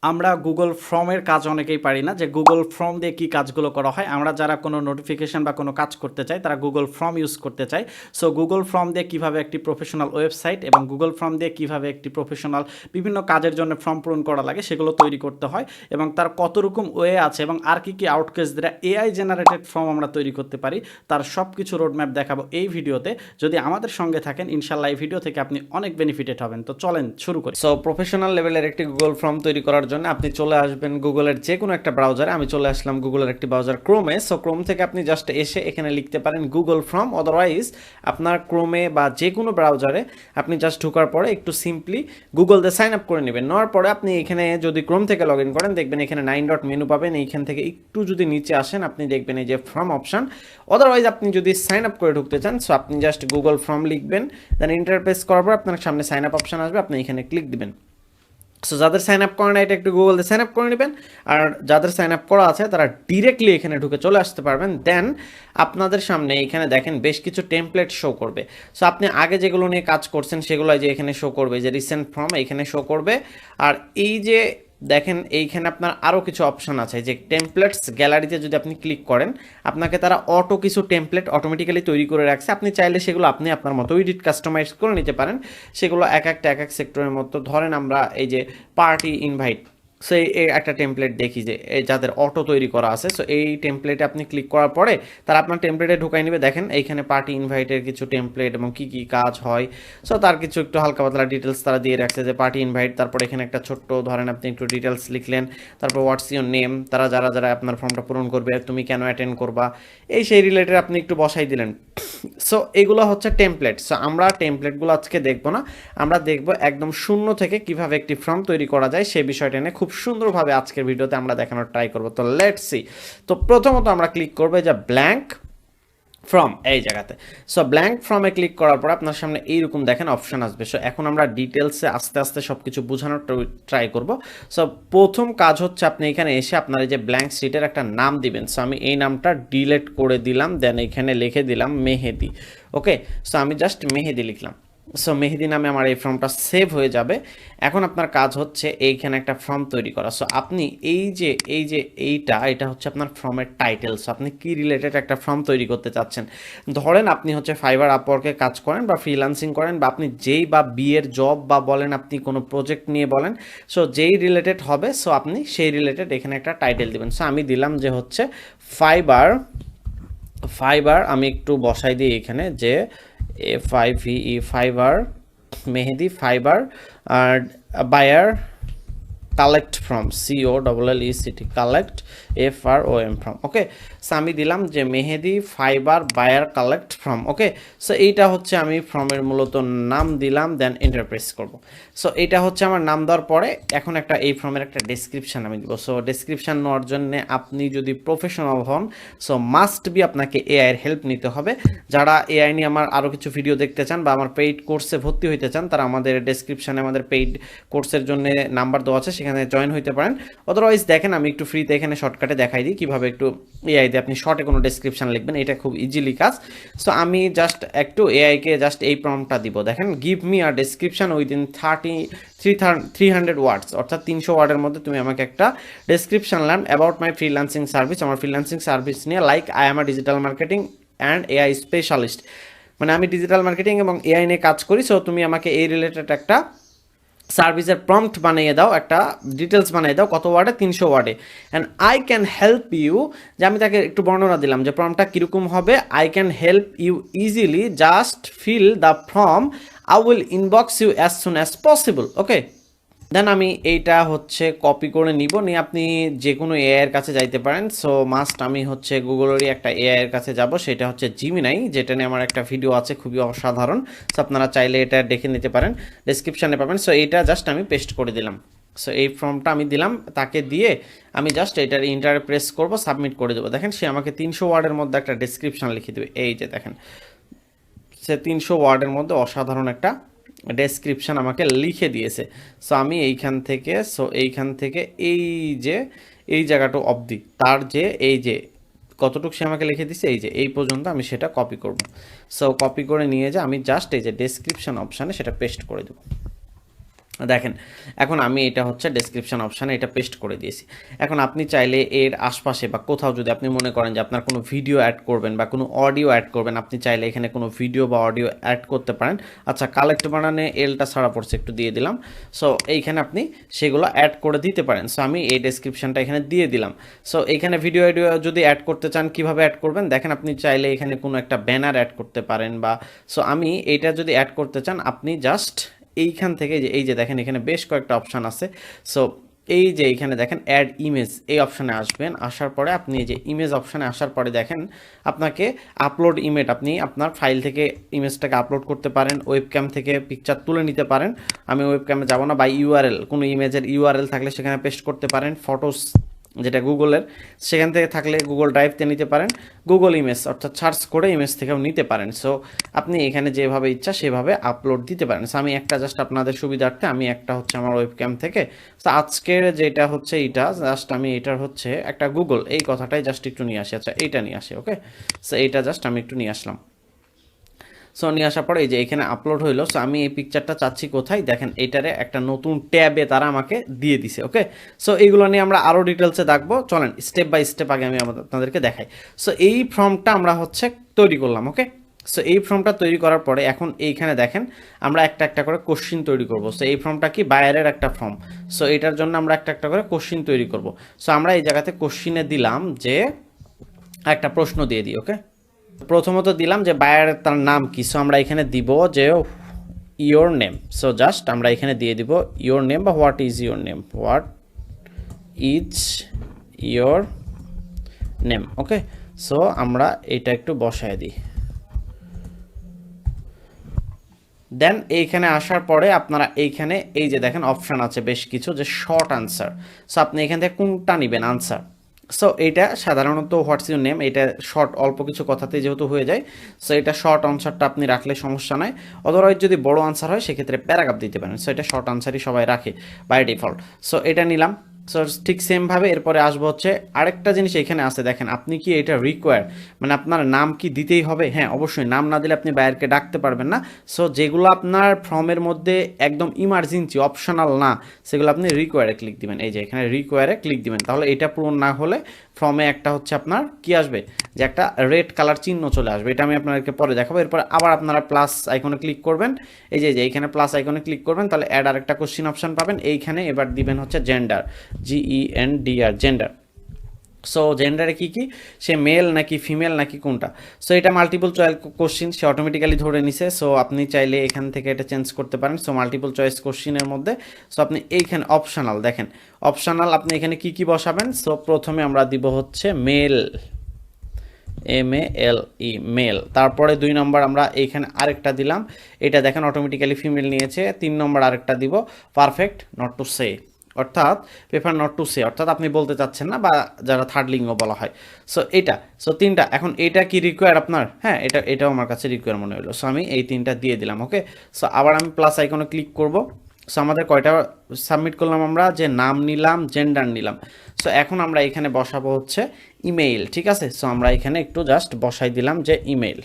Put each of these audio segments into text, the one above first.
আমরা গুগল ফর্মের কাজ অনেকেই পারি না যে গুগল ফর্ম দিয়ে কী কাজগুলো করা হয়। আমরা যারা কোনো নোটিফিকেশন বা কোনো কাজ করতে চাই তারা গুগল ফর্ম ইউজ করতে চাই। সো গুগল ফর্ম দিয়ে কীভাবে একটি প্রফেশনাল ওয়েবসাইট এবং গুগল ফর্ম দিয়ে কীভাবে একটি প্রফেশনাল বিভিন্ন কাজের জন্য ফর্ম পূরণ করা লাগে সেগুলো তৈরি করতে হয় এবং তার কত রকম ওয়ে আছে এবং আর কী কী আউটকেস দ্বারা এআই জেনারেটেড ফর্ম আমরা তৈরি করতে পারি তার সব কিছু রোডম্যাপ দেখাবো এই ভিডিওতে। যদি আমাদের সঙ্গে থাকেন ইনশাল্লাহ এই ভিডিও থেকে আপনি অনেক বেনিফিটেড হবেন। তো চলেন শুরু করি। সো প্রফেশনাল লেভেলের একটি গুগল ফর্ম তৈরি করার জন্য আপনি চলে আসবেন গুগলের যে কোনো একটা ব্রাউজারে। আমি চলে আসলাম গুগলের একটি ব্রাউজার ক্রোমে। সো ক্রোম থেকে আপনি জাস্ট এসে এখানে লিখতে পারেন গুগল ফর্ম, অদারওয়াইজ আপনার ক্রোমে বা যে কোনো ব্রাউজারে আপনি জাস্ট ঢোকার পরে একটু সিম্পলি গুগল দিয়ে সাইন আপ করে নেবেন। নেওয়ার পরে আপনি এখানে যদি ক্রোম থেকে লগ ইন করেন দেখবেন এখানে 9 ডট মেনু পাবেন। এইখান থেকে একটু যদি নিচে আসেন আপনি দেখবেন এই যে ফর্ম অপশন। অদারওয়াইজ আপনি যদি সাইন আপ করে ঢুকতে চান সো আপনি জাস্ট গুগল ফর্ম লিখবেন, দেন ইন্টারপ্রেস করার পর আপনার সামনে সাইন আপ অপশন আসবে, আপনি এখানে ক্লিক দিবেন। সো যাদের সাইন আপ করেন এটা একটু গুগল দিয়ে সাইন আপ করে নেবেন, আর যাদের সাইন আপ করা আছে তারা ডিরেক্টলি এখানে ঢুকে চলে আসতে পারবেন। দেন আপনাদের সামনে এখানে দেখেন বেশ কিছু টেমপ্লেট শো করবে। সো আপনি আগে যেগুলো নিয়ে কাজ করছেন সেগুলো যে এখানে শো করবে, যে রিসেন্ট ফর্ম এখানে শো করবে। আর এই যে দেখেন এইখানে আপনার আরও কিছু অপশান আছে, যে টেমপ্লেটস গ্যালারিতে যদি আপনি ক্লিক করেন আপনাকে তারা অটো কিছু টেমপ্লেট অটোমেটিক্যালি তৈরি করে রাখছে। আপনি চাইলে সেগুলো আপনি আপনার মতো এডিট কাস্টমাইজ করে নিতে পারেন। সেগুলো এক এক সেক্টরের মতো। ধরেন আমরা এই যে পার্টি ইনভাইট, সো এই একটা টেমপ্লেট দেখি যে যাদের অটো তৈরি করা আছে। সো এই টেমপ্লেটে আপনি ক্লিক করার পরে তারা আপনার টেমপ্লেটে ঢুকাই নেবে। দেখেন এইখানে পার্টি ইনভাইটের কিছু টেমপ্লেট এবং কী কী কাজ হয় সো তার কিছু একটু হালকা পাতলা ডিটেলস তারা দিয়ে রাখছে, যে পার্টি ইনভাইট, তারপর এখানে একটা ছোট্ট ধরেন আপনি একটু ডিটেলস লিখলেন, তারপর হোয়াটস ইউর নেম, তারা যারা যারা আপনার ফর্মটা পূরণ করবে, তুমি কেন অ্যাটেন্ড করবা, এই সেই রিলেটেড আপনি একটু বসাই দিলেন। সো এগুলো হচ্ছে টেমপ্লেট। সো আমরা টেমপ্লেটগুলো আজকে দেখবো না, আমরা দেখবো একদম শূন্য থেকে কিভাবে একটি ফর্ম তৈরি করা যায় সেই বিষয়টা নিয়ে খুব সুন্দরভাবে আজকের ভিডিওতে আমরা দেখানোর ট্রাই করবো। তো লেটস সি। তো প্রথমত আমরা ক্লিক করবো যে ব্ল্যাঙ্ক ফর্ম এই জায়গাতে। সো ব্ল্যাঙ্ক ফর্মে ক্লিক করার পর আপনার সামনে এইরকম দেখেন অপশন আসবে। সো এখন আমরা ডিটেলসে আস্তে আস্তে সব কিছু বোঝানোর ট্রাই করব। সো প্রথম কাজ হচ্ছে আপনি এখানে এসে আপনার এই যে ব্ল্যাঙ্ক শিটের একটা নাম দিবেন। সো আমি এই নামটা ডিলিট করে দিলাম, দেন এখানে লিখে দিলাম মেহেদি। ওকে, সো আমি জাস্ট মেহেদি লিখলাম। সো মেহেদি নামে আমার এই ফর্মটা সেভ হয়ে যাবে। এখন আপনার কাজ হচ্ছে এইখানে একটা ফর্ম তৈরি করা। সো আপনি এইটা হচ্ছে আপনার ফর্মের টাইটেল। সো আপনি কি রিলেটেড একটা ফর্ম তৈরি করতে চাচ্ছেন। ধরেন আপনি হচ্ছে ফাইবার আপওয়ার্কে কাজ করেন বা ফ্রিল্যান্সিং করেন, বা আপনি যেই বা বিয়ের জব বা বলেন আপনি কোনো প্রজেক্ট নিয়ে বলেন, সো যেই রিলেটেড হবে সো আপনি সেই রিলেটেড এখানে একটা টাইটেল দিবেন। সো আমি দিলাম যে হচ্ছে ফাইবার আমি একটু বসাই দিই এখানে যে FIVE ফাইবার মেহেদি ফাইবার আর বায়ার কালেক্ট ফ্রম COLLECT কালেক্ট FROM ফ্রম। ওকে, সো আমি দিলাম যে Mehedi fibre buyer collect from. Okay, so এইটা হচ্ছে আমি ফর্মের মূলত নাম দিলাম, দেন ইন্টারপ্রেস করব। সো এটা হচ্ছে আমার নাম দেওয়ার পরে এখন একটা এই ফর্মের একটা ডেসক্রিপশান আমি দিব। সো ডেসক্রিপশান নেওয়ার জন্য আপনি যদি প্রফেশনাল হন সো মাস্ট বি আপনাকে এআইয়ের হেল্প নিতে হবে। যারা এআই নিয়ে আমার আরও কিছু ভিডিও দেখতে চান বা আমার পেইড কোর্সে ভর্তি হইতে চান তারা আমাদের ডেসক্রিপশানে আমাদের পেইড কোর্সের জন্য নাম্বার দেওয়া আছে, সেখানে জয়েন হইতে পারেন। অদারওয়াইজ দেখেন আমি একটু ফ্রিতে এখানে শর্টকাটে দেখাই দিই কীভাবে একটু এআই দিয়ে আপনি শর্টে কোনো ডেসক্রিপশান লিখবেন, এটা খুব ইজিলি কাজ। সো আমি জাস্ট একটু এআইকে জাস্ট এই প্রম্পটটা দিব। দেখেন গিভ মি আর ডেসক্রিপশান উইদিন 300 ওয়ার্ডস, অর্থাৎ 300 ওয়ার্ডের মধ্যে তুমি আমাকে একটা description learn about my freelancing service, আমার ফ্রিল্যান্সিং সার্ভিস নিয়ে, like I am a digital marketing and AI specialist, মানে আমি ডিজিটাল মার্কেটিং এবং এআই নিয়ে কাজ করি। সো তুমি আমাকে এই রিলেটেড একটা সার্ভিসের প্রম্পট বানিয়ে দাও, একটা ডিটেলস বানিয়ে দাও, কত ওয়ার্ডে, 300 ওয়ার্ডে। And I can help you, যে আমি তাকে একটু বর্ণনা দিলাম যে প্রম্পটটা কীরকম হবে। I can help you easily, just fill the form, I will inbox you as soon as possible. Okay, then আমি এইটা হচ্ছে কপি করে নিব, নিয়ে আপনি যে কোনো এআইয়ের কাছে যাইতে পারেন। সো মাস্ট আমি হচ্ছে গুগলেরই একটা এআইয়ের কাছে যাব, সেটা হচ্ছে জিমিনাই, যেটা নিয়ে আমার একটা ভিডিও আছে খুবই অসাধারণ। সো আপনারা চাইলে এটা দেখে নিতে পারেন, ডেসক্রিপশানে পাবেন। সো এইটা জাস্ট আমি পেস্ট করে দিলাম। সো এই ফর্মটা আমি দিলাম, তাকে দিয়ে আমি জাস্ট এটার ইন্টার প্রেস করবো, সাবমিট করে দেবো। দেখেন সে আমাকে 300 ওয়ার্ডের মধ্যে একটা ডেসক্রিপশান লিখে দেবে। এই যে দেখেন সে 300 ওয়ার্ডের মধ্যে অসাধারণ একটা ডেসক্রিপশান আমাকে লিখে দিয়েছে। সো আমি এইখান থেকে এই যে এই জায়গাটা অবধি তার যে এই যে কতটুকু সে আমাকে লিখে দিচ্ছে এই যে এই পর্যন্ত আমি সেটা কপি করব। সো কপি করে নিয়ে যে আমি জাস্ট এই যে ডেসক্রিপশান অপশানে সেটা পেস্ট করে দেবো। দেখেন এখন আমি এটা হচ্ছে ডেসক্রিপশন অপশানে এটা পেস্ট করে দিয়েছি। এখন আপনি চাইলে এর আশপাশে বা কোথাও যদি আপনি মনে করেন যে আপনার কোনো ভিডিও অ্যাড করবেন বা কোনো অডিও অ্যাড করবেন, আপনি চাইলে এখানে কোনো ভিডিও বা অডিও অ্যাড করতে পারেন। আচ্ছা, কালেক্ট বানানে এলটা ছাড়া পড়ছে, একটু দিয়ে দিলাম। সো এইখানে আপনি সেগুলো অ্যাড করে দিতে পারেন। সো আমি এই ডেসক্রিপশনটা এখানে দিয়ে দিলাম। সো এইখানে ভিডিও অডিও যদি অ্যাড করতে চান কীভাবে অ্যাড করবেন দেখেন, আপনি চাইলে এখানে কোনো একটা ব্যানার অ্যাড করতে পারেন বা সো আমি এইটা যদি অ্যাড করতে চান আপনি জাস্ট এইখান থেকে যে এই যে দেখেন এখানে বেশ কয়েকটা অপশান আছে। সো এই যে এইখানে দেখেন অ্যাড ইমেজ, এই অপশানে আসবেন। আসার পরে আপনি এই যে ইমেজ অপশানে আসার পরে দেখেন আপনাকে আপলোড ইমেজ, আপনি আপনার ফাইল থেকে ইমেজটাকে আপলোড করতে পারেন, ওয়েবক্যাম থেকে পিকচার তুলে নিতে পারেন। আমি ওয়েবক্যামে যাব না, বা ইউআরএল, কোনো ইমেজের ইউআরএল থাকলে সেখানে পেস্ট করতে পারেন। ফটোস যেটা গুগলের, সেখান থেকে থাকলে গুগল ড্রাইভতে নিতে পারেন। গুগল ইমেজ অর্থাৎ সার্চ করে ইমেজ থেকেও নিতে পারেন। সো আপনি এখানে যেভাবে ইচ্ছা সেভাবে আপলোড দিতে পারেন। সো আমি একটা জাস্ট আপনাদের সুবিধার্থে আমি একটা হচ্ছে আমার ওয়েবক্যাম থেকে, তো আজকের যেটা হচ্ছে এইটা জাস্ট আমি এটার হচ্ছে একটা গুগল এই কথাটাই জাস্ট একটু নিয়ে আসি। আচ্ছা, এইটা নিয়ে আসি। ওকে, সো এইটা জাস্ট আমি একটু নিয়ে আসলাম। সো নিয়ে আসার পরে এই যে এখানে আপলোড হইলো। সো আমি এই পিকচারটা চাচ্ছি কোথায়, দেখেন এইটারে একটা নতুন ট্যাবে তারা আমাকে দিয়ে দিছে। ওকে, সো এইগুলো নিয়ে আমরা আরও ডিটেলসে দেখবো, চলেন স্টেপ বাই স্টেপ আগে আমি আপনাদেরকে দেখাই। সো এই ফর্মটা আমরা হচ্ছে তৈরি করলাম। ওকে, সো এই ফর্মটা তৈরি করার পরে এখন এইখানে দেখেন আমরা একটা একটা করে কোশ্চিন তৈরি করব। সো এই ফর্মটা কি বায়ারের একটা ফর্ম, সো এটার জন্য আমরা একটা একটা করে কোশ্চিন তৈরি করব। সো আমরা এই জায়গাতে কোশ্চিনে দিলাম যে একটা প্রশ্ন দিয়ে দিই। ওকে, প্রথমত দিলাম যে বায়ার তার নাম কি। সো আমরা এখানে দিব যে ইয়োর নেম। সো জাস্ট আমরা এখানে দিয়ে দিব ইয়োর নেম বা what is your name, what is your name. Okay, so আমরা এটা একটু বসায় দিই। দেন এইখানে আসার পরে আপনারা এইখানে এই যে দেখেন অপশান আছে বেশ কিছু, যে শর্ট আনসার। সো আপনি এখান থেকে কোনটা নেবেন আনসার। সো এইটা সাধারণত হোয়াটস ইউর নেম, এটা শর্ট অল্প কিছু কথাতে যেহেতু হয়ে যায়, সো এটা শর্ট আনসারটা আপনি রাখলে সমস্যা নাই। অদারওয়াইজ যদি বড় আনসার হয় সেক্ষেত্রে প্যারাগ্রাফ দিতে পারেন। সো এটা শর্ট আনসারই সবাই রাখে বাই ডিফল্ট। সো এটা নিলাম। সো ঠিক সেমভাবে এরপরে আসবো হচ্ছে আরেকটা জিনিস এখানে আছে, দেখেন আপনি কি এটা রিকোয়ার, মানে আপনার নাম কি দিতেই হবে। হ্যাঁ, অবশ্যই নাম না দিলে আপনি বায়ারকে ডাকতে পারবেন না। সো যেগুলো আপনার ফর্মের মধ্যে একদম ইমার্জেন্সি অপশনাল না, সেগুলো আপনি রিকোয়ারে ক্লিক দিবেন। এই যে এখানে রিকোয়ারে ক্লিক দিবেন, তাহলে এটা পূরণ না হলে ফর্মে একটা হচ্ছে আপনার কি আসবে, যে একটা রেড কালার চিহ্ন চলে আসবে। এটা আমি আপনাদেরকে পরে দেখাবো। এরপর আবার আপনারা প্লাস আইকনে ক্লিক করবেন, এই যে এইখানে প্লাস আইকনে ক্লিক করবেন, তাহলে অ্যাড আর একটা কোশ্চিন অপশন পাবেন। এইখানে এবার দিবেন হচ্ছে জেন্ডার, GENDR, জেন্ডার। সো জেন্ডারে কি কি, সে মেল নাকি ফিমেল নাকি কোনটা। সো এটা মাল্টিপল চয়েস কোশ্চিন সে অটোমেটিক্যালি ধরে নিছে। সো আপনি চাইলে এখান থেকে এটা চেঞ্জ করতে পারেন। সো মাল্টিপল চয়েস কোশ্চিনের মধ্যে সো আপনি এইখানে অপশনাল, দেখেন অপশনাল আপনি এখানে কি কি বসাবেন। সো প্রথমে আমরা দিব হচ্ছে মেল, MELE, মেল। তারপরে 2 নম্বর আমরা এইখানে আরেকটা দিলাম, এটা দেখেন অটোমেটিক্যালি ফিমেল নিয়েছে। 3 নম্বর আরেকটা দিব পারফেক্ট নট টু সে, অর্থাৎ প্রেফার নট টু সে, অর্থাৎ আপনি বলতে চাচ্ছেন না, বা যারা থার্ড লিঙ্গ বলা হয়। সো এটা, সো 3টা। এখন এটা কি রিকোয়ার আপনার, হ্যাঁ এটাও আমার কাছে রিকোয়ার মনে হলো। সো আমি এই 3টা দিয়ে দিলাম। ওকে, সো আবার আমি প্লাস আইকনে ক্লিক করব। সো আমাদের কয়টা সাবমিট করলাম আমরা, যে নাম নিলাম, জেন্ডার নিলাম। সো এখন আমরা এখানে বসাবো হচ্ছে ইমেইল। ঠিক আছে, সো আমরা এখানে একটু জাস্ট বসাই দিলাম যে ইমেইল।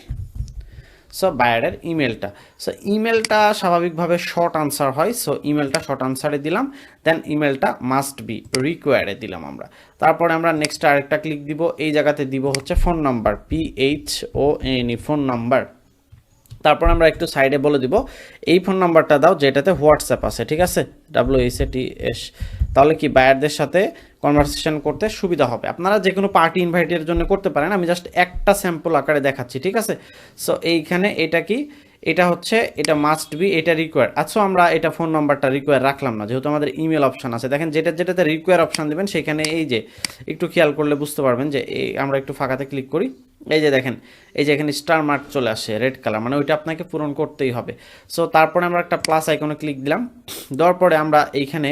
সো বায়ারের ইমেলটা, সো ইমেলটা স্বাভাবিকভাবে শর্ট আনসার হয়। সো ইমেলটা শর্ট আনসারে দিলাম। দেন ইমেলটা মাস্ট বি রিকোয়ারে দিলাম আমরা। তারপরে আমরা নেক্সট আরেকটা ক্লিক দিব, এই জায়গাতে দিব হচ্ছে phone number, PHONE, phone number. তারপর আমরা একটু সাইডে বলে দিব এই ফোন নাম্বারটা দাও যেটাতে হোয়াটসঅ্যাপ আছে। ঠিক আছে, WATS, তাহলে কি বায়ারদের সাথে কনভারসেশন করতে সুবিধা হবে। আপনারা যে কোনো পার্টি ইনভাইটের জন্য করতে পারেন, আমি জাস্ট একটা স্যাম্পল আকারে দেখাচ্ছি। ঠিক আছে, সো এইখানে এটা কি, এটা হচ্ছে এটা মাস্ট বি, এটা রিকোয়ার। আচ্ছা, আমরা এটা ফোন নাম্বারটা রিকোয়ার রাখলাম না, যেহেতু আমাদের ইমেল অপশান আছে। দেখেন যেটাতে রিকোয়ার অপশান দেবেন সেখানে এই যে একটু খেয়াল করলে বুঝতে পারবেন যে এই আমরা একটু ফাঁকাতে ক্লিক করি, এই যে দেখেন এই যে এখানে স্টার মার্ক চলে আসে রেড কালার, মানে ওইটা আপনাকে পূরণ করতেই হবে। সো তারপরে আমরা একটা প্লাস আইকনে ক্লিক দিলাম। দেওয়ার পরে আমরা এইখানে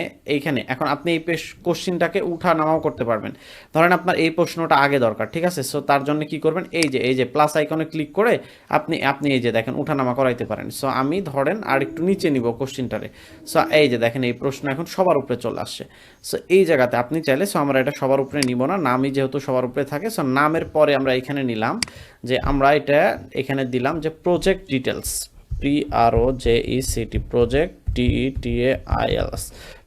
এখন আপনি এই কোশ্চিনটাকে উঠা নামাও করতে পারবেন। ধরেন আপনার এই প্রশ্নটা আগে দরকার। ঠিক আছে, সো তার জন্য কি করবেন, এই যে প্লাস আইকনে ক্লিক করে আপনি এই যে দেখেন উঠা নামা করাইতে পারেন। সো আমি ধরেন আর একটু নিচে নিব কোশ্চিনটারে। সো এই যে দেখেন এই প্রশ্ন এখন সবার উপরে চলে আসছে। সো এই জায়গাতে আপনি চাইলে, সো আমরা এটা সবার উপরে নিব না, নামই যেহেতু সবার উপরে থাকে। সো নামের পরে আমরা এখানে নিলাম যে আমরা এটা এখানে দিলাম যে project details, PROJECT, project DETAILS,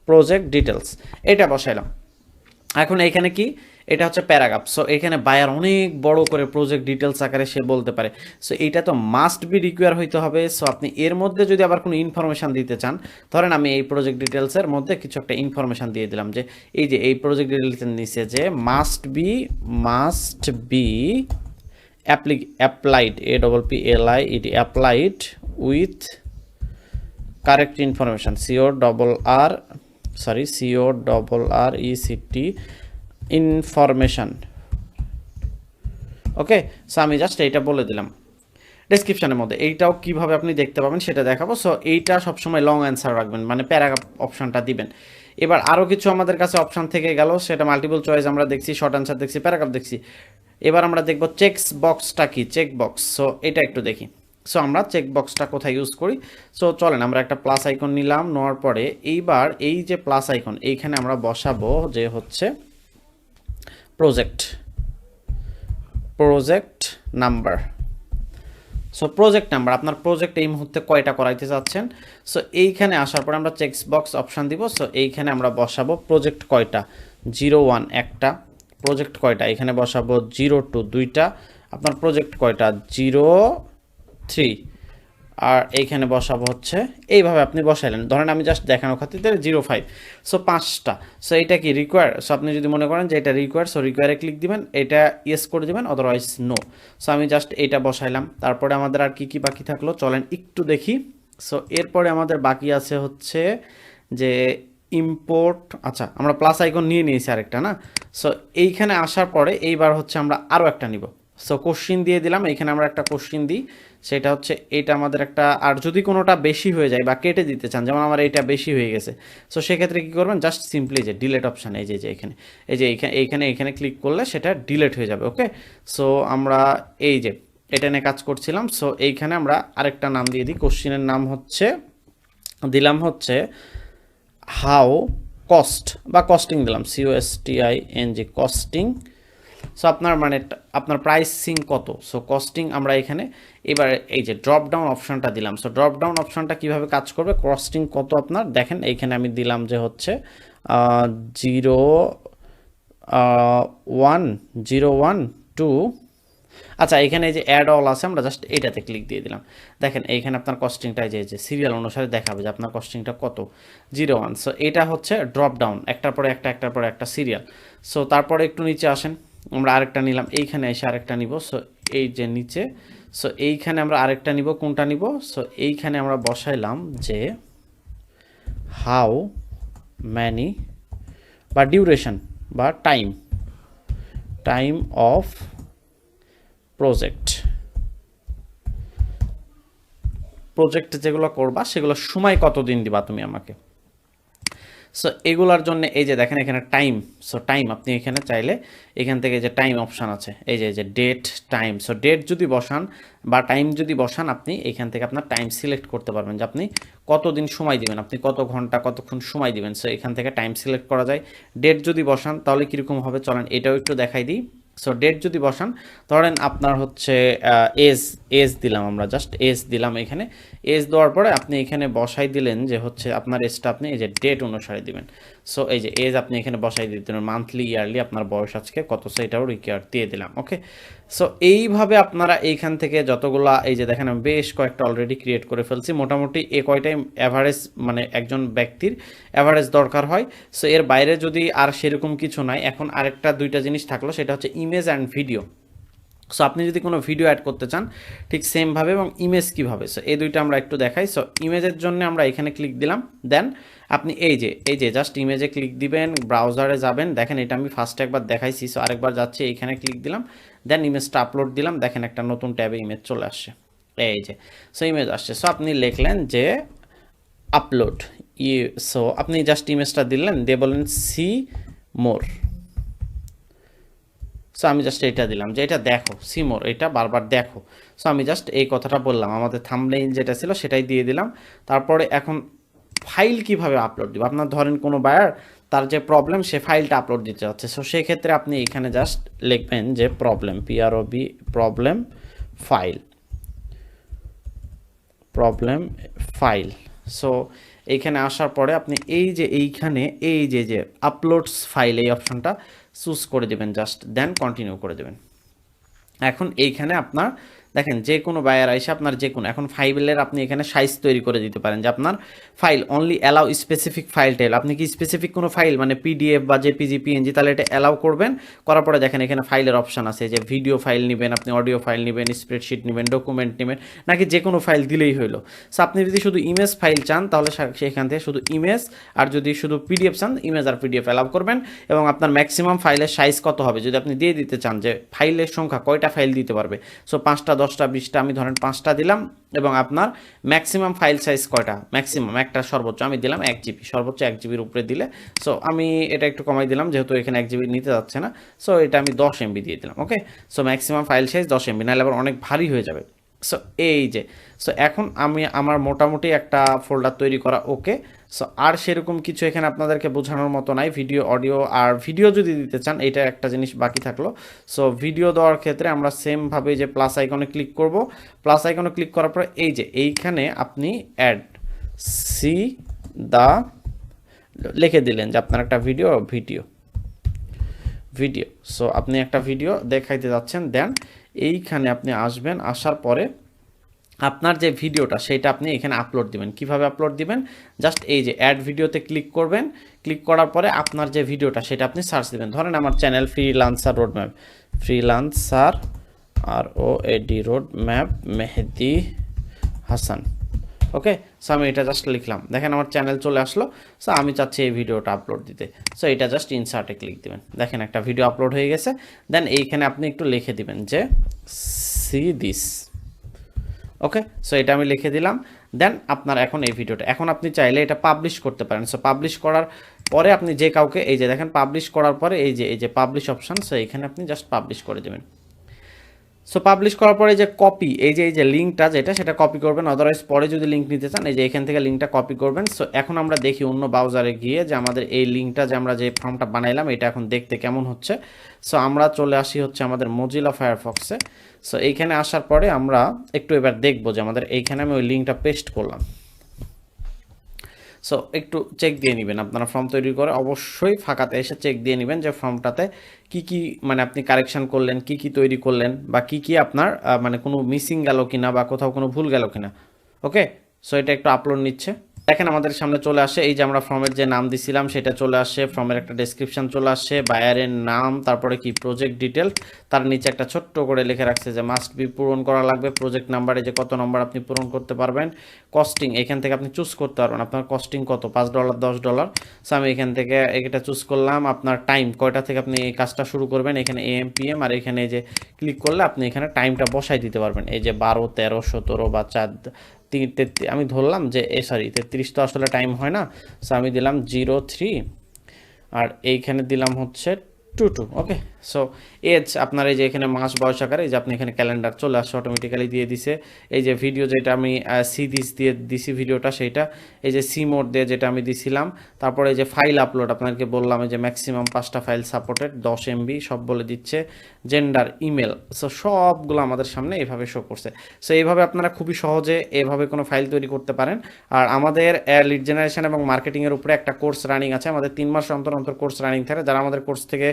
project details, এটা বসাইলাম। এখন এইখানে কি, এটা হচ্ছে প্যারাগ্রাফ। সো এখানে বায়ার অনেক বড় করে প্রজেক্ট ডিটেলস আকারে সে বলতে পারে। সো এইটা তো মাস্ট বি রিকোয়ার হইতে হবে। সো আপনি এর মধ্যে যদি আবার কোনো ইনফরমেশান দিতে চান, ধরেন আমি এই প্রজেক্ট ডিটেলসের মধ্যে কিছু একটা ইনফরমেশান দিয়ে দিলাম যে এই যে এই প্রজেক্ট ডিটেলসের নিচে যে must be applied, APPLIED, applied with correct information, CORRECT information. Okay, so আমি জাস্ট এইটা বলে দিলাম ডেসক্রিপশনের মধ্যে। এইটাও কিভাবে আপনি দেখতে পাবেন সেটা দেখাবো। সো এইটা সবসময় লং অ্যান্সার রাখবেন, মানে প্যারাগ্রাফ অপশনটা দিবেন। এবার আরও কিছু আমাদের কাছে অপশন থেকে গেল, সেটা মাল্টিপল চয়েস আমরা দেখছি, শর্ট অ্যান্সার দেখছি, প্যারাগ্রাফ দেখছি। এবার আমরা দেখব চেক বক্সটা কি, চেক বক্স। সো এটা একটু দেখি। সো আমরা চেক বক্সটা কোথায় ইউজ করি। সো চলেন আমরা একটা প্লাস আইকন নিলাম, নেওয়ার পরে এইবার এই যে প্লাস আইকন এইখানে আমরা বসাবো যে হচ্ছে project number. So project number, আপনার প্রজেক্ট এই মুহূর্তে কয়টা করাইতে চাচ্ছেন। সো এইখানে আসার পরে আমরা চেক বক্স অপশান দিব। সো এইখানে আমরা বসাবো প্রজেক্ট কয়টা, 01 একটা, প্রজেক্ট কয়টা এখানে বসাবো 02 দুইটা, আপনার প্রজেক্ট কয়টা 03, আর এইখানে বসাবো হচ্ছে এইভাবে আপনি বসাইলেন। ধরেন আমি জাস্ট দেখানোর খাতিরে 05, সো 5টা। সো এটা কি রিকোয়ার। সো আপনি যদি মনে করেন যে এটা রিকোয়ার, সো রিকোয়ারে ক্লিক দিবেন, এটা ইয়েস করে দিবেন, আদারওয়াইজ নো। সো আমি জাস্ট এইটা বসাইলাম। তারপরে আমাদের আর কি কি বাকি থাকলো চলেন একটু দেখি। সো এরপরে আমাদের বাকি আছে হচ্ছে যে ইম্পোর্ট। আচ্ছা, আমরা প্লাস আইকন নিয়ে নিয়েছি আরেকটা না। সো এইখানে আসার পরে এইবার হচ্ছে আমরা আরও একটা নিব। সো কোশ্চিন দিয়ে দিলাম, এইখানে আমরা একটা কোশ্চিন দিই, সেটা হচ্ছে এটা আমাদের একটা। আর যদি কোনোটা বেশি হয়ে যায় বা কেটে দিতে চান, যেমন আমার এইটা বেশি হয়ে গেছে, সো সেক্ষেত্রে কী করবেন, জাস্ট সিম্পলি যে ডিলেট অপশান, এই যে এখানে, এই যে এইখানে ক্লিক করলে সেটা ডিলেট হয়ে যাবে। ওকে, সো আমরা এই যে এটা নিয়ে কাজ করছিলাম। সো এইখানে আমরা আরেকটা নাম দিয়ে দিই, কোশ্চিনের নাম হচ্ছে দিলাম হচ্ছে হাউ কস্ট বা কস্টিং দিলাম, COSTING, কস্টিং। সো আপনার মানে আপনার প্রাইসিং কত। সো কস্টিং আমরা এখানে এবার এই যে ড্রপ ডাউন অপশানটা দিলাম। সো ড্রপ ডাউন অপশানটা কীভাবে কাজ করবে, কস্টিং কত আপনার দেখেন, এইখানে আমি দিলাম যে হচ্ছে 0102। আচ্ছা, এখানে এই যে অ্যাড অল আছে, আমরা জাস্ট এটাতে ক্লিক দিয়ে দিলাম। দেখেন এইখানে আপনার কস্টিংটা যে সিরিয়াল অনুসারে দেখাবে যে আপনার কস্টিংটা কত, 01। সো এটা হচ্ছে ড্রপ ডাউন, একটার পরে একটা সিরিয়াল। সো তারপরে একটু নিচে আসেন, আমরা আরেকটা নিলাম, এইখানে এসে আরেকটা নিব। সো এই যে নিচে, সো এইখানে আমরা আরেকটা নিব, কোনটা নিব। সো এইখানে আমরা বসাইলাম যে হাউ ম্যানি বা ডিউরেশন বা টাইম অফ প্রজেক্ট যেগুলো করবা সেগুলো সময় কতদিন দিবা তুমি আমাকে। সো এগুলোর জন্য এই যে দেখেন এখানে টাইম। সো টাইম আপনি এখানে চাইলে এখান থেকে যে টাইম অপশান আছে, এই যে ডেট টাইম। সো ডেট যদি বসান বা টাইম যদি বসান, আপনি এখান থেকে আপনার টাইম সিলেক্ট করতে পারবেন যে আপনি কতদিন সময় দিবেন, আপনি কত ঘন্টা কতক্ষণ সময় দিবেন। সো এখান থেকে টাইম সিলেক্ট করা যায়। ডেট যদি বসান তাহলে কীরকম হবে চলেন এটাও একটু দেখাই দিই। সো ডেট যদি বসান, ধরেন আপনার হচ্ছে এজ দিলাম, আমরা জাস্ট এজ দিলাম। এখানে এজ দেওয়ার পরে আপনি এখানে বসাই দিলেন যে হচ্ছে আপনার এজটা আপনি এই যে ডেট অনুসারে দিবেন। সো এই যে এজ আপনি এখানে বসাই দিতে মান্থলি ইয়ারলি আপনার বয়স আজকে কত, সেটাও রিকোয়ার দিয়ে দিলাম। ওকে, সো এইভাবে আপনারা এইখান থেকে যতগুলা এই যে দেখেন আমি বেশ কয়েকটা অলরেডি ক্রিয়েট করে ফেলছি। মোটামুটি এ কয়টাই অ্যাভারেজ, মানে একজন ব্যক্তির অ্যাভারেজ দরকার হয়। সো এর বাইরে যদি আর সেরকম কিছু নাই, এখন আরেকটা দুইটা জিনিস থাকলো, সেটা হচ্ছে ইমেজ অ্যান্ড ভিডিও। সো আপনি যদি কোনো ভিডিও অ্যাড করতে চান ঠিক সেমভাবে, এবং ইমেজ কীভাবে, সো এই দুইটা আমরা একটু দেখাই। সো ইমেজের জন্য আমরা এখানে ক্লিক দিলাম, দেন আপনি এই যে জাস্ট ইমেজে ক্লিক দিবেন, ব্রাউজারে যাবেন, দেখেন এটা আমি ফার্স্টে একবার দেখাইছি। সো আরেকবার যাচ্ছি, এইখানে ক্লিক দিলাম, দেন ইমেজটা আপলোড দিলাম, দেখেন একটা নতুন ট্যাবে ইমেজ চলে আসছে, এই যে সো ইমেজ আসছে। সো আপনি লিখলেন যে আপলোড, সো আপনি জাস্ট ইমেজটা দিলেন, দিয়ে বললেন সি মোর। সো আমি জাস্ট এটা দিলাম যে এটা দেখো, সিমোর, এটা বারবার দেখো। সো আমি জাস্ট এই কথাটা বললাম, আমাদের থাম্বনেইল যেটা ছিল সেটাই দিয়ে দিলাম। তারপরে এখন ফাইল কিভাবে আপলোড দিব, আপনার ধরেন কোনো বায়ার তার যে প্রবলেম সে ফাইলটা আপলোড দিতে যাচ্ছে। সো সেক্ষেত্রে আপনি এখানে জাস্ট লিখবেন যে প্রবলেম, প্রবলেম ফাইল। সো এইখানে আসার পরে আপনি এই যে এইখানে এই যে আপলোডস ফাইল এই অপশনটা চুজ করে দেবেন জাস্ট, দেন কন্টিনিউ করে দেবেন। এখন এইখানে আপনার দেখেন যে কোনো বায়ার এসে আপনার যে কোনো এখন ফাইলের আপনি এখানে সাইজ তৈরি করে দিতে পারেন যে আপনার file only allow specific file tile, আপনি কি স্পেসিফিক কোনো ফাইল মানে পিডিএফ বা জেপিজি পিএনজি তাহলে এটা অ্যালাউ করবেন। করার পরে দেখেন এখানে ফাইলের অপশন আছে যে ভিডিও ফাইল নেবেন, আপনি অডিও ফাইল নেবেন, স্প্রেডশিট নেবেন, ডকুমেন্ট নেবেন, নাকি যে কোনো ফাইল দিলেই হলো। সো আপনি যদি শুধু ইমেজ ফাইল চান তাহলে সেখান থেকে শুধু ইমেজ, আর যদি শুধু পিডিএফ চান ইমেজ আর পিডিএফ অ্যালাউ করবেন। এবং আপনার ম্যাক্সিমাম ফাইলের সাইজ কত হবে যদি আপনি দিয়ে দিতে চান যে ফাইলের সংখ্যা কয়টা ফাইল দিতে পারবে, সো 5টা 10টা 20টা আমি ধরেন 5টা দিলাম। এবং আপনার ম্যাক্সিমাম ফাইল সাইজ কয়টা, ম্যাক্সিমাম একটা, সর্বোচ্চ আমি দিলাম 1 জিবি, সর্বোচ্চ 1 জিবির উপরে দিলে। সো আমি এটা একটু কমাই দিলাম যেহেতু এখানে 1 জিবি নিতে যাচ্ছে না, সো এটা আমি 10 এমবি দিয়ে দিলাম। Okay, so maximum file size 10 MB, নাহলে আবার অনেক ভারী হয়ে যাবে। সো এই যে সো এখন আমি আমার মোটামুটি একটা ফোল্ডার তৈরি করা ওকে। সো আর সেরকম কিছু এখানে আপনাদেরকে বোঝানোর মতো নাই, ভিডিও অডিও। আর ভিডিও যদি দিতে চান এটা একটা জিনিস বাকি থাকলো। সো ভিডিও দেওয়ার ক্ষেত্রে আমরা সেমভাবে যে প্লাস আইকনে ক্লিক করব, প্লাস আইকনে ক্লিক করার পরে এই যে এইখানে আপনি অ্যাড সি দা লিখে দিলেন যে আপনার একটা ভিডিও। সো আপনি একটা ভিডিও দেখাইতে যাচ্ছেন, দেন এইখানে আপনি আসবেন, আসার পরে আপনার যে ভিডিওটা সেটা আপনি এখানে আপলোড দিবেন। কিভাবে আপলোড দিবেন, জাস্ট এই যে অ্যাড ভিডিওতে ক্লিক করবেন, ক্লিক করার পরে আপনার যে ভিডিওটা সেটা আপনি সার্চ দিবেন। ধরেন আমার channel freelancer roadmap, freelancer ROAD roadmap Mehedi Hasan. Okay, so আমি এটা জাস্ট লিখলাম, দেখেন আমার চ্যানেল চলে আসলো। সো আমি চাচ্ছি এই ভিডিওটা আপলোড দিতে, সো এটা জাস্ট ইনসার্টে ক্লিক দিবেন, দেখেন একটা ভিডিও আপলোড হয়ে গেছে। দেন এইখানে আপনি একটু লিখে দিবেন যে সি দিস। ওকে, সো এটা আমি লিখে দিলাম। দেন আপনার এখন এই ভিডিওটা এখন আপনি চাইলে এটা পাবলিশ করতে পারেন। সো পাবলিশ করার পরে আপনি যে কাউকে এই যে দেখেন পাবলিশ করার পরে এই যে পাবলিশ অপশান, সো এখানে আপনি জাস্ট পাবলিশ করে দেবেন। সো পাবলিশ করার পরে যে কপি এই যে লিঙ্কটা যেটা সেটা কপি করবেন, আদারওয়াইজ পরে যদি লিঙ্ক নিতে চান এই যে এখান থেকে লিঙ্কটা কপি করবেন। সো এখন আমরা দেখি অন্য ব্রাউজারে গিয়ে যে আমাদের এই লিঙ্কটা যে আমরা যে ফর্মটা বানাইলাম এটা এখন দেখতে কেমন হচ্ছে। সো আমরা চলে আসি হচ্ছে আমাদের মজিলা ফায়ারফক্সে। সো এইখানে আসার পরে আমরা একটু এবার দেখবো যে আমাদের এইখানে আমি ওই লিঙ্কটা পেস্ট করলাম। সো একটু চেক দিয়ে নেবেন, আপনারা ফর্ম তৈরি করে অবশ্যই ফাঁকাতে এসে চেক দিয়ে নেবেন যে ফর্মটাতে কি মানে আপনি কারেকশন করলেন, কি তৈরি করলেন, বা কি আপনার মানে কোনো মিসিং গেল কিনা বা কোথাও কোনো ভুল গেল কিনা। ওকে, সো এটা একটু আপলোড নিচ্ছে। দেখেন আমাদের সামনে চলে আসে এই যে আমরা ফর্মের যে নাম দিছিলাম সেটা চলে আসে, ফর্মের একটা ডেসক্রিপশন চলে আসে, বায়ারের নাম, তারপরে কি প্রজেক্ট ডিটেল, তার নিচে একটা ছোট্ট করে লিখে রাখছে যে মাস্ট বি পূরণ করা লাগবে, প্রজেক্ট নাম্বারে যে কত নম্বর আপনি পূরণ করতে পারবেন, কস্টিং এখান থেকে আপনি চুজ করতে পারবেন আপনার কস্টিং কত, $5 $10। সো আমি এখান থেকে এটা চুজ করলাম। আপনার টাইম কয়টা থেকে আপনি এই কাজটা শুরু করবেন, এখানে AM PM, আর এখানে যে ক্লিক করলে আপনি এখানে টাইমটা বসাই দিতে পারবেন, এই যে 12 13 17 বা 4 আমি ধরলাম যে 33 তো আসলে টাইম হয় না। সো আমি দিলাম 03 আর এইখানে দিলাম হচ্ছে 22। ওকে, সো এজ আপনার এই যে এখানে মাস বয়স আকারে এই যে আপনি এখানে ক্যালেন্ডার চলে আসছে অটোমেটিক্যালি দিয়ে দিছে। এই যে ভিডিও যেটা আমি সি দিস দিয়ে দিছি ভিডিওটা সেইটা, এই যে সি মোড দিয়ে যেটা আমি দিছিলাম। তারপরে এই যে ফাইল আপলোড আপনাকে বললাম এই যে ম্যাক্সিমাম 5টা ফাইল সাপোর্টেড 10 MB সব বলে দিচ্ছে, জেন্ডার, ইমেল। সো সবগুলো আমাদের সামনে এইভাবে শো করছে। সো এইভাবে আপনারা খুবই সহজে এভাবে কোনো ফাইল তৈরি করতে পারেন। আর আমাদের লিড জেনারেশন এবং মার্কেটিংয়ের উপরে একটা কোর্স রানিং আছে, আমাদের 3 মাস অন্তর কোর্স রানিং থাকে। যারা আমাদের কোর্স থেকে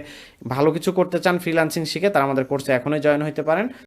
ভালো কিছু করতে চান ফ্রিল্যান্সিং শিখে তারা আমাদের কোর্সে এখনই জয়েন হতে পারেন।